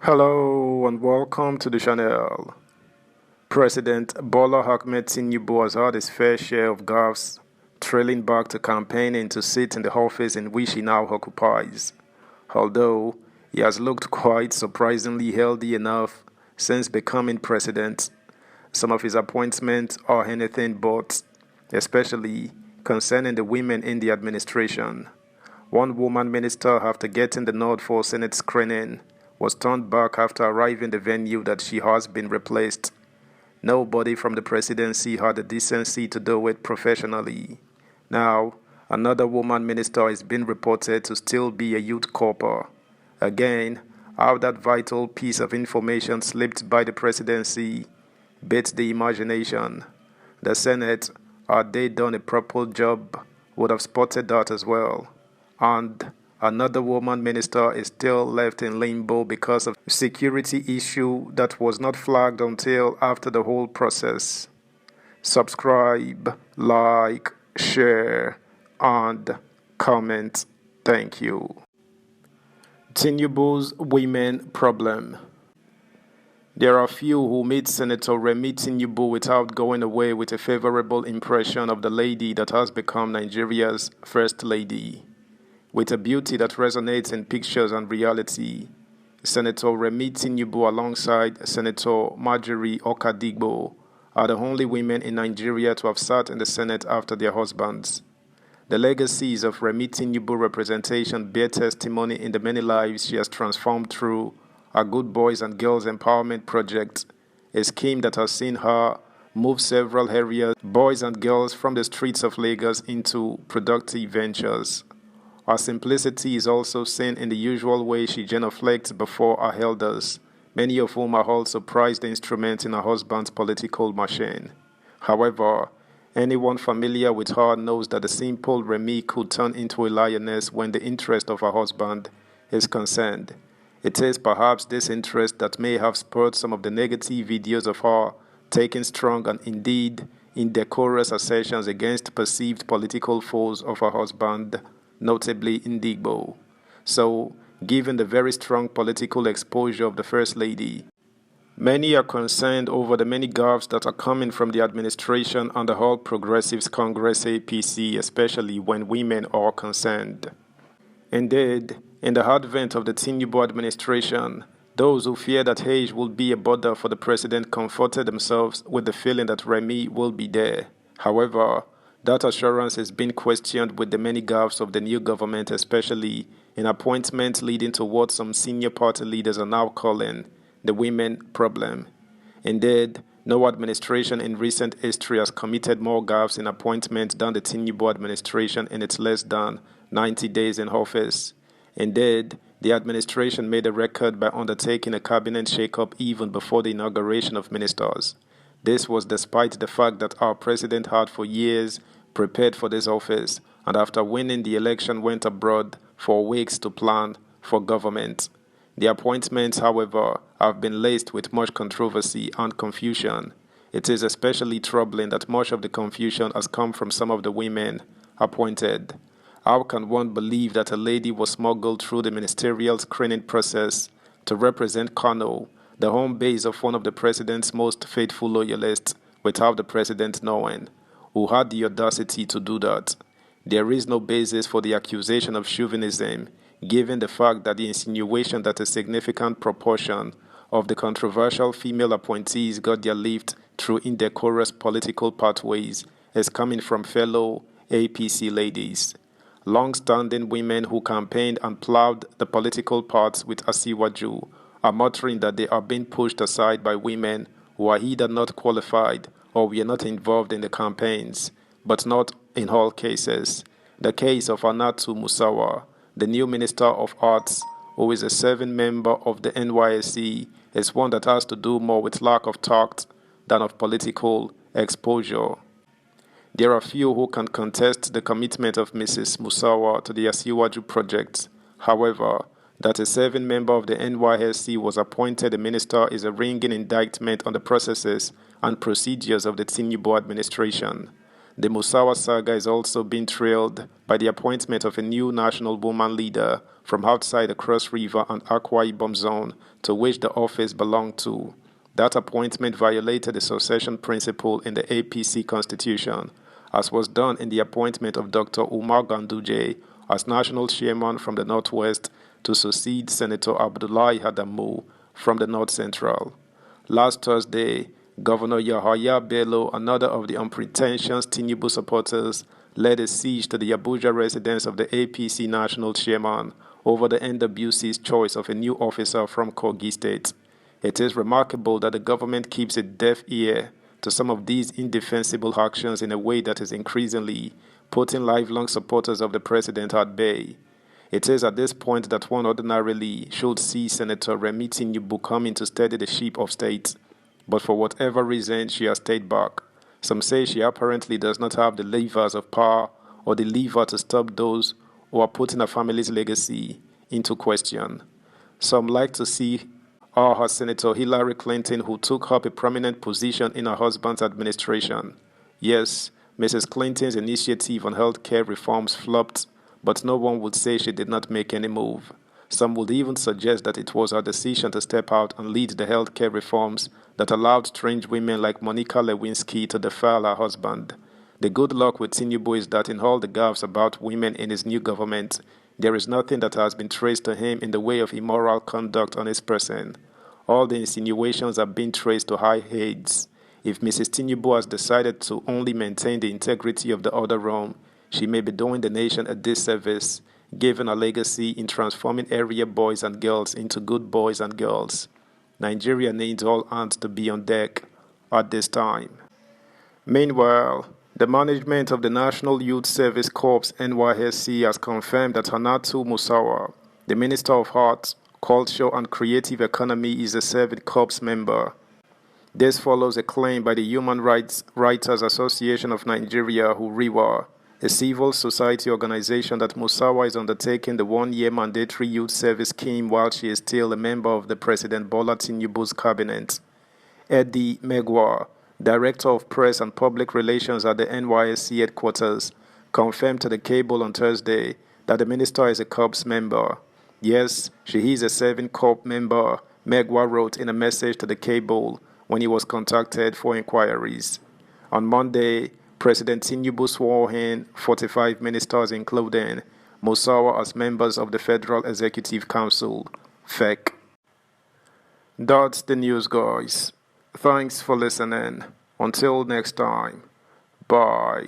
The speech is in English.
Hello and welcome to the channel. President Bola Ahmed Tinubu has had his fair share of gaffes, trailing back to campaigning to sit in the office in which he now occupies. Although he has looked quite surprisingly healthy enough since becoming president, some of his appointments are anything but, especially concerning the women in the administration. One woman minister, after getting the nod for Senate screening, was turned back after arriving the venue that she has been replaced. Nobody from the presidency had the decency to do it professionally. Now, another woman minister is being reported to still be a youth corper. Again, how that vital piece of information slipped by the presidency beats the imagination. The Senate, had they done a proper job, would have spotted that as well. And another woman minister is still left in limbo because of security issue that was not flagged until after the whole process. Subscribe, like, share, and comment. Thank you. Tinubu's women problem. There are few who meet Senator Remi Tinubu without going away with a favorable impression of the lady that has become Nigeria's first lady. With a beauty that resonates in pictures and reality, Senator Remi Tinubu alongside Senator Marjorie Okadigbo are the only women in Nigeria to have sat in the Senate after their husbands. The legacies of Remi Tinubu representation bear testimony in the many lives she has transformed through our Good Boys and Girls Empowerment Project, a scheme that has seen her move several areas, boys and girls from the streets of Lagos into productive ventures. Her simplicity is also seen in the usual way she genuflects before her elders, many of whom are also prized instruments in her husband's political machine. However, anyone familiar with her knows that the simple Remi could turn into a lioness when the interest of her husband is concerned. It is perhaps this interest that may have spurred some of the negative videos of her taking strong and indeed indecorous assertions against perceived political foes of her husband, notably Indigbo. So, given the very strong political exposure of the First Lady, many are concerned over the many gaffes that are coming from the administration and the All Progressives Congress APC, especially when women are concerned. Indeed, in the advent of the Tinubu administration, those who fear that age will be a bother for the president comforted themselves with the feeling that Remi will be there. However, that assurance has been questioned with the many gaffes of the new government, especially in appointments leading to what some senior party leaders are now calling the women problem. Indeed, no administration in recent history has committed more gaffes in appointments than the Tinubu administration in its less than 90 days in office. Indeed, the administration made a record by undertaking a cabinet shake-up even before the inauguration of ministers. This was despite the fact that our president had for years prepared for this office and after winning the election went abroad for weeks to plan for government. The appointments, however, have been laced with much controversy and confusion. It is especially troubling that much of the confusion has come from some of the women appointed. How can one believe that a lady was smuggled through the ministerial screening process to represent Kano, the home base of one of the president's most faithful loyalists, without the president knowing? Who had the audacity to do that? There is no basis for the accusation of chauvinism, given the fact that the insinuation that a significant proportion of the controversial female appointees got their lift through indecorous political pathways is coming from fellow APC ladies. Long-standing women who campaigned and plowed the political paths with Asiwaju are muttering that they are being pushed aside by women who are either not qualified or were not involved in the campaigns, but not in all cases. The case of Anatu Musawa, the new Minister of Arts, who is a serving member of the NYSC, is one that has to do more with lack of tact than of political exposure. There are few who can contest the commitment of Mrs. Musawa to the Asiwaju project. However, that a serving member of the NYSC was appointed a minister is a ringing indictment on the processes and procedures of the Tinubu administration. The Musawa saga is also being trailed by the appointment of a new national woman leader from outside the Cross River and Akwa Ibom zone to which the office belonged to. That appointment violated the succession principle in the APC constitution, as was done in the appointment of Dr. Umar Ganduje as national chairman from the Northwest to succeed Senator Abdullahi Adamu from the North Central. Last Thursday, Governor Yahaya Bello, another of the unpretentious Tinubu supporters, led a siege to the Abuja residence of the APC national chairman over the NWC's choice of a new officer from Kogi State. It is remarkable that the government keeps a deaf ear to some of these indefensible actions in a way that is increasingly putting lifelong supporters of the president at bay. It is at this point that one ordinarily should see Senator Remi Tinubu coming to steady the ship of state, but for whatever reason she has stayed back. Some say she apparently does not have the levers of power or the lever to stop those who are putting her family's legacy into question. Some like to see her Senator Hillary Clinton, who took up a prominent position in her husband's administration. Yes, Mrs. Clinton's initiative on health care reforms flopped, but no one would say she did not make any move. Some would even suggest that it was her decision to step out and lead the health care reforms that allowed strange women like Monica Lewinsky to defile her husband. The good luck with Tinubu is that in all the gaffes about women in his new government, there is nothing that has been traced to him in the way of immoral conduct on his person. All the insinuations are being traced to high heads. If Mrs. Tinubu has decided to only maintain the integrity of the other realm, she may be doing the nation a disservice, given a legacy in transforming area boys and girls into good boys and girls. Nigeria needs all hands to be on deck at this time. Meanwhile, the management of the National Youth Service Corps NYSC has confirmed that Hannatu Musawa, the Minister of Arts, Culture and Creative Economy, is a Service Corps member. This follows a claim by the Human Rights Writers Association of Nigeria, HURIWA, a civil society organization, that Musawa is undertaking the one-year mandatory youth service scheme while she is still a member of the President Bola Tinubu's cabinet. Eddie Megwa, Director of Press and Public Relations at the NYSC headquarters, confirmed to the cable on Thursday that the minister is a corps member. Yes, she is a serving corps member, Megwa wrote in a message to the cable when he was contacted for inquiries. On Monday, President Tinubu swore in 45 ministers, including Musawa, as members of the Federal Executive Council, FEC. That's the news, guys. Thanks for listening. Until next time, bye.